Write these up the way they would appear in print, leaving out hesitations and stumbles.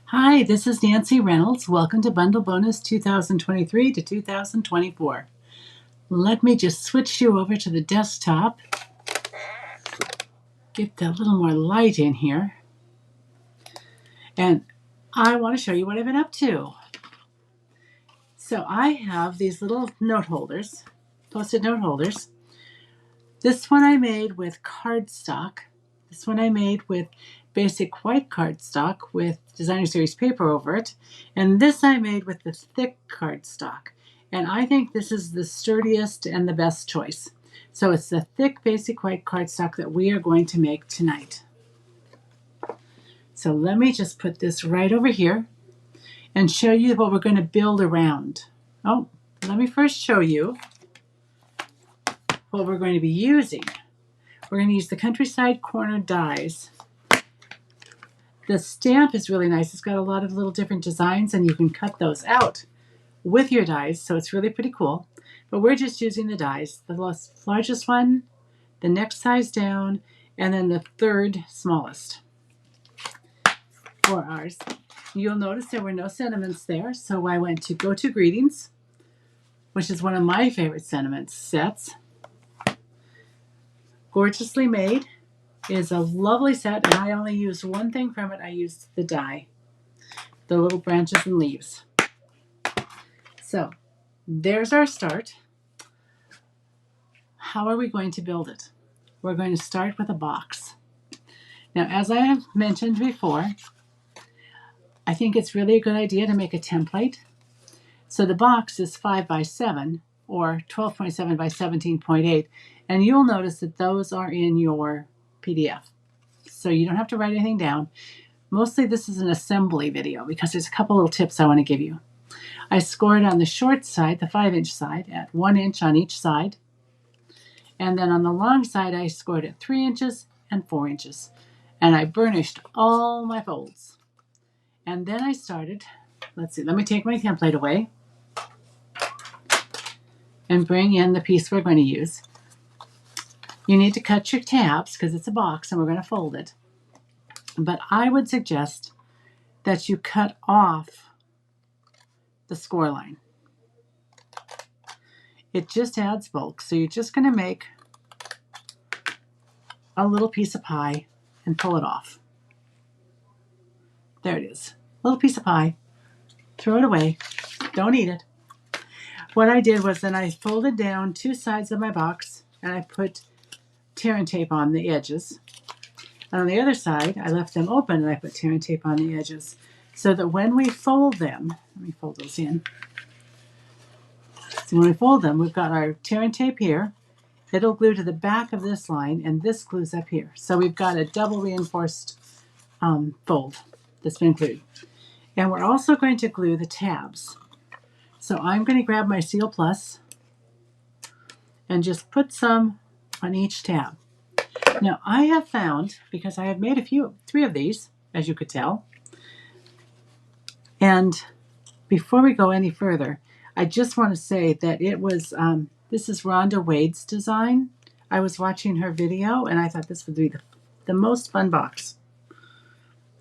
Hi, this is Nancy Reynolds. Welcome to Bundle Bonus 2023 to 2024. Let me just switch you over to the desktop. Get a little more light in here. And I want to show you what I've been up to. So I have these little note holders, Post-it note holders. This one I made with cardstock. This one I made with basic white cardstock with Designer Series paper over it. And this I made with the thick cardstock. And I think this is the sturdiest and the best choice. So it's the thick basic white cardstock that we are going to make tonight. So let me just put this right over here and show you what we're going to build around. Oh, let me first show you what we're going to be using. We're going to use the Countryside Corner dies. The stamp is really nice. It's got a lot of little different designs, and you can cut those out with your dies, so it's really pretty cool. But we're just using the dies, the largest one, the next size down, and then the third smallest for ours. You'll notice there were no sentiments there, so I went to Go To Greetings, which is one of my favorite sentiments sets. Gorgeously Made is a lovely set, and I only used one thing from it. I used the die, the little branches and leaves. So there's our start. How are we going to build it? We're going to start with a box. Now, as I have mentioned before, I think it's really a good idea to make a template. So the box is 5 by 7 or 12.7 by 17.8, and you'll notice that those are in your PDF. So you don't have to write anything down. Mostly this is an assembly video because there's a couple little tips I want to give you. I scored on the short side, the 5-inch side, at 1 inch on each side. And then on the long side, I scored at 3 inches and 4 inches. And I burnished all my folds. And then I started, let me take my template away and bring in the piece we're going to use. You need to cut your tabs because it's a box and we're going to fold it. But I would suggest that you cut off the score line. It just adds bulk. So you're just going to make a little piece of pie and pull it off. There it is. A little piece of pie. Throw it away. Don't eat it. What I did was then I folded down 2 sides of my box and I put tear and tape on the edges. And on the other side, I left them open and I put tear and tape on the edges so that when we fold them, let me fold those in. So when we fold them, we've got our tear and tape here. It'll glue to the back of this line and this glues up here. So we've got a double reinforced fold that's been glued. And we're also going to glue the tabs. So I'm going to grab my Seal Plus and just put some on each tab. Now I have found, because I have made 3 of these, as you could tell, and before we go any further, I just want to say that it was, this is Rhonda Wade's design. I was watching her video and I thought this would be the most fun box.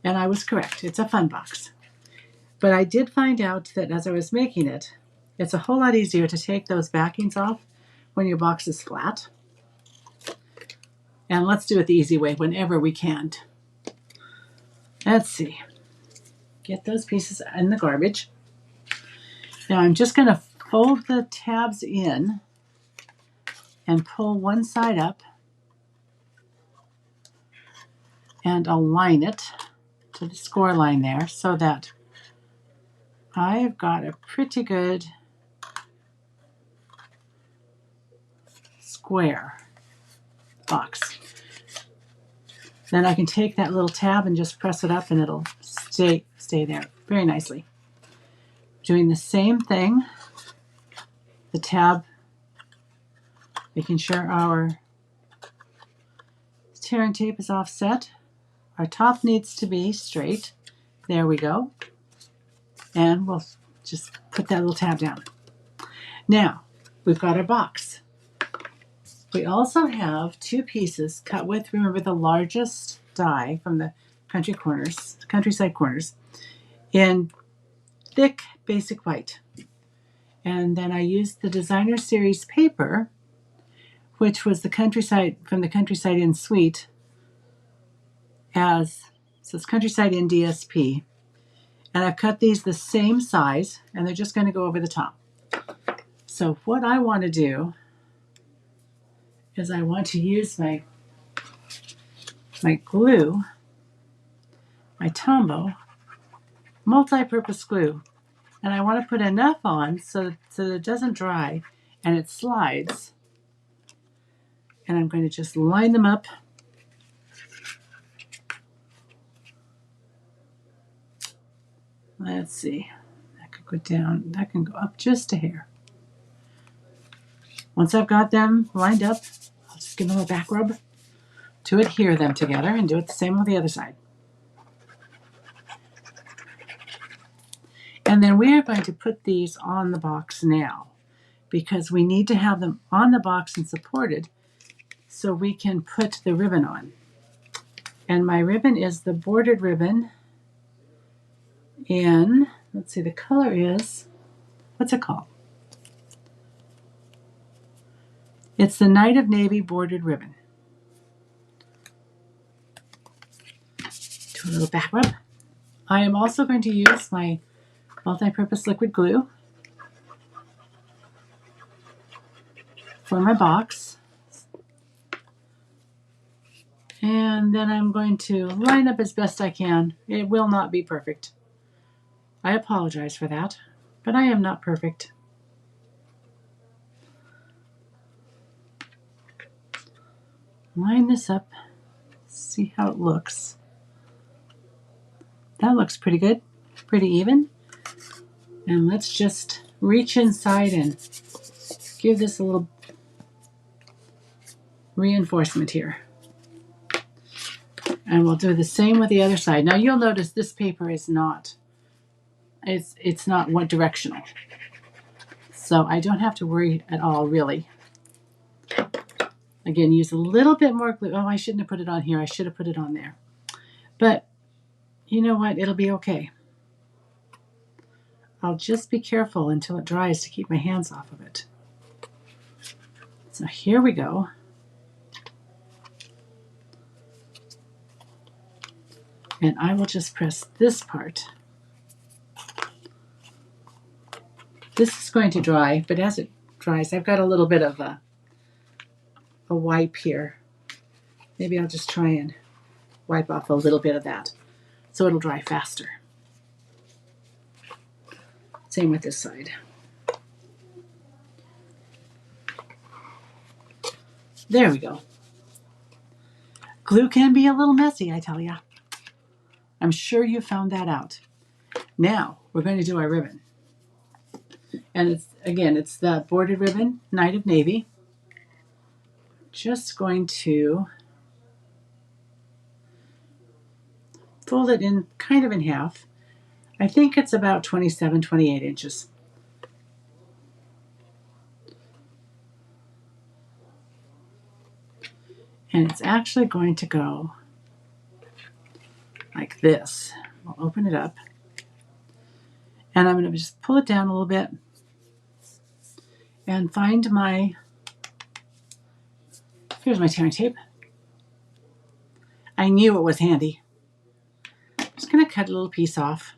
And I was correct. It's a fun box. But I did find out that as I was making it, it's a whole lot easier to take those backings off when your box is flat. And let's do it the easy way whenever we can. Let's see. Get those pieces in the garbage. Now I'm just going to fold the tabs in and pull one side up and align it to the score line there so that I've got a pretty good square box. Then I can take that little tab and just press it up and it'll stay there very nicely. Doing the same thing, the tab, making sure our tear and tape is offset. Our top needs to be straight. There we go. And we'll just put that little tab down. Now, we've got our box. We also have 2 pieces cut with, remember, the largest die from the Countryside Corners. in thick basic white. And then I used the Designer Series paper, which was the Countryside from the Countryside Inn Suite, so it's Countryside Inn DSP. And I've cut these the same size, and they're just going to go over the top. So what I want to do is I want to use my glue, my Tombow multi-purpose glue, and I want to put enough on so that it doesn't dry and it slides. And I'm going to just line them up. Let's see. That could go down. That can go up just a hair. Once I've got them lined up, I'll just give them a back rub to adhere them together and do it the same with the other side. And then we are going to put these on the box now because we need to have them on the box and supported so we can put the ribbon on. And my ribbon is the bordered ribbon in, let's see, the color is, what's it called? It's the Night of Navy bordered ribbon. Do a little back rub. I am also going to use my multi-purpose liquid glue for my box. And then I'm going to line up as best I can. It will not be perfect. I apologize for that, but I am not perfect. Line this up, see how it looks. That looks pretty good, pretty even. And let's just reach inside and give this a little reinforcement here. And we'll do the same with the other side. Now you'll notice this paper is not, it's not one directional. So I don't have to worry at all, really. Again, use a little bit more glue. Oh, I shouldn't have put it on here. I should have put it on there. But you know what? It'll be okay. I'll just be careful until it dries to keep my hands off of it. So here we go. And I will just press this part. This is going to dry, but as it dries, I've got a little bit of a wipe here. Maybe I'll just try and wipe off a little bit of that so it'll dry faster. Same with this side. There we go. Glue can be a little messy, I tell ya. I'm sure you found that out. Now we're going to do our ribbon. And it's the bordered ribbon, Night of Navy. Just going to fold it in kind of in half. I think it's about 27, 28 inches. And it's actually going to go like this. I'll open it up. And I'm going to just pull it down a little bit and find here's my tearing tape. I knew it was handy. I'm just going to cut a little piece off.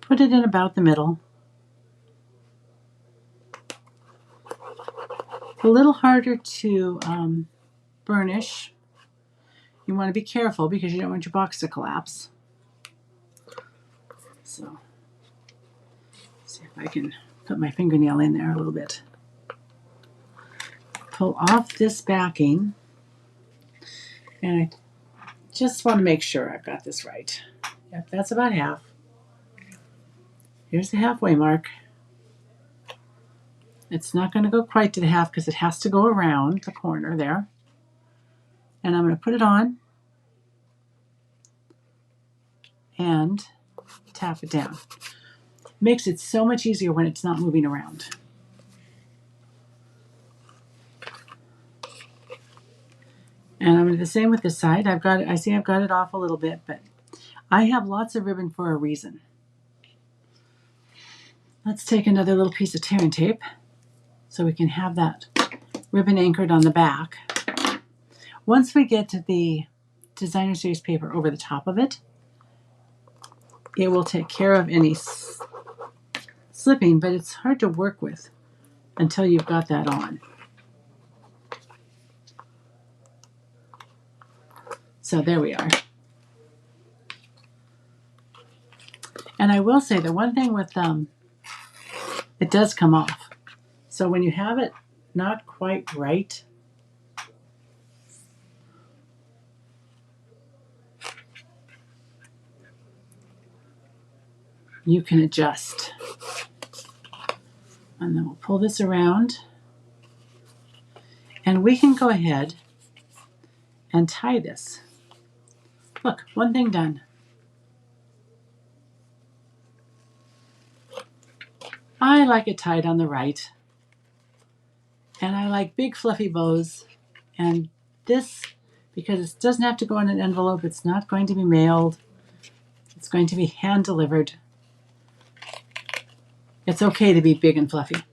Put it in about the middle. A little harder to burnish. You want to be careful because you don't want your box to collapse. So, see if I can put my fingernail in there a little bit. Pull off this backing. And I just want to make sure I've got this right. Yep, that's about half. Here's the halfway mark. It's not going to go quite to the half because it has to go around the corner there. And I'm going to put it on and tap it down. Makes it so much easier when it's not moving around. And I'm going to do the same with this side. I see I've got it off a little bit, but I have lots of ribbon for a reason. Let's take another little piece of tearing tape so we can have that ribbon anchored on the back. Once we get to the designer series paper over the top of it, it will take care of any slipping, but it's hard to work with until you've got that on. So there we are. And I will say the one thing with it does come off. So when you have it not quite right, you can adjust. And then we'll pull this around. And we can go ahead and tie this. Look, one thing done. I like it tied on the right. And I like big fluffy bows. And this, because it doesn't have to go in an envelope, it's not going to be mailed. It's going to be hand delivered. It's okay to be big and fluffy.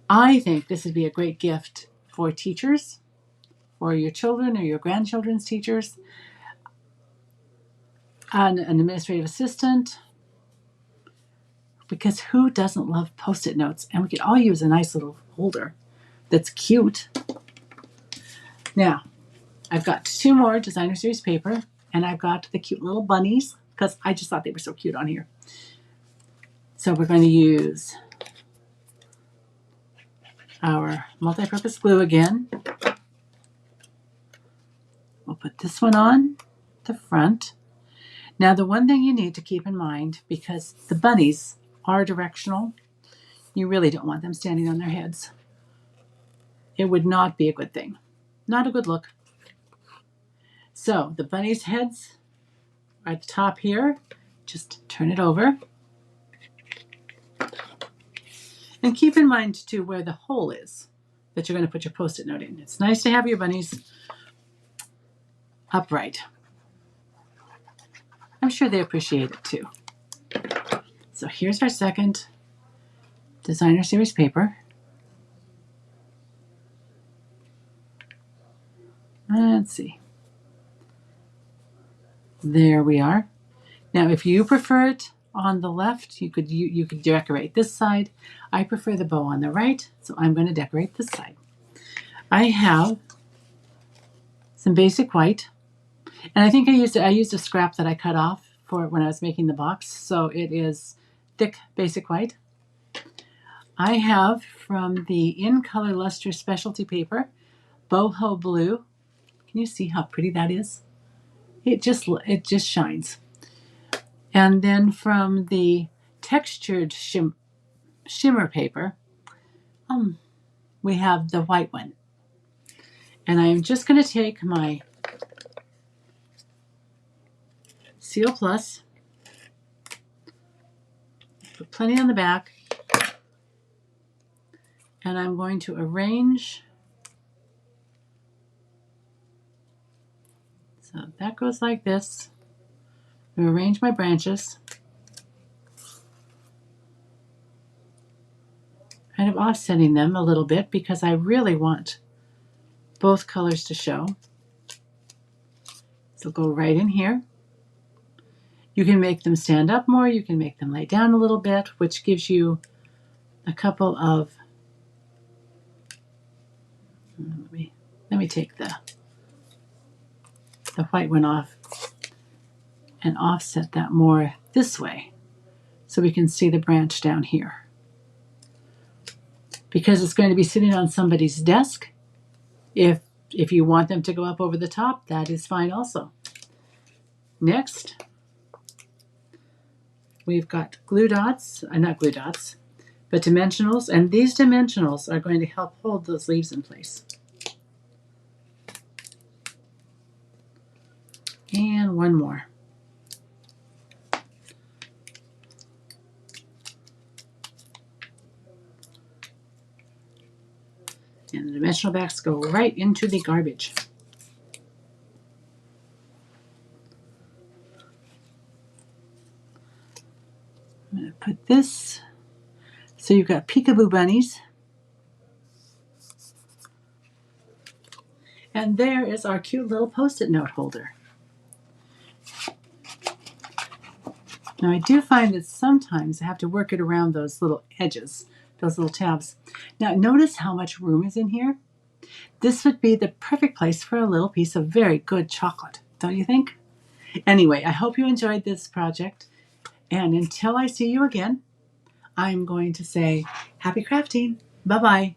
I think this would be a great gift for teachers, for your children or your grandchildren's teachers, an administrative assistant, because who doesn't love Post-it notes? And we could all use a nice little holder that's cute. Now, I've got 2 more designer series paper, and I've got the cute little bunnies because I just thought they were so cute on here. So we're going to use our multi-purpose glue again. We'll put this one on the front. Now, the one thing you need to keep in mind, because the bunnies are directional, you really don't want them standing on their heads. It would not be a good thing. Not a good look. So the bunny's heads are at the top here. Just turn it over. And keep in mind, too, where the hole is that you're going to put your Post-it note in. It's nice to have your bunnies upright. I'm sure they appreciate it, too. So here's our second designer series paper. Let's see. There we are. Now, if you prefer it on the left, you could decorate this side. I prefer the bow on the right, so I'm going to decorate this side. I have some basic white, and I think I used a scrap that I cut off for when I was making the box, so it is thick basic white. I have from the In Color Luster specialty paper, Boho Blue. Can you see how pretty that is? It just shines. And then from the textured shimmer paper, we have the white one. And I'm just going to take my Seal Plus, put plenty on the back, and I'm going to arrange. So that goes like this. I'm going to arrange my branches, kind of offsetting them a little bit because I really want both colors to show. So go right in here. You can make them stand up more, you can make them lay down a little bit, which gives you a couple of, let me take the white one off and offset that more this way so we can see the branch down here. Because it's going to be sitting on somebody's desk, if you want them to go up over the top, that is fine also. Next, we've got glue dots, not glue dots, but dimensionals, and these dimensionals are going to help hold those leaves in place. And one more. And the dimensional backs go right into the garbage. Put this. So you've got peekaboo bunnies. And there is our cute little Post-it note holder. Now I do find that sometimes I have to work it around those little edges, those little tabs. Now notice how much room is in here. This would be the perfect place for a little piece of very good chocolate, don't you think? Anyway, I hope you enjoyed this project. And until I see you again, I'm going to say happy crafting. Bye-bye.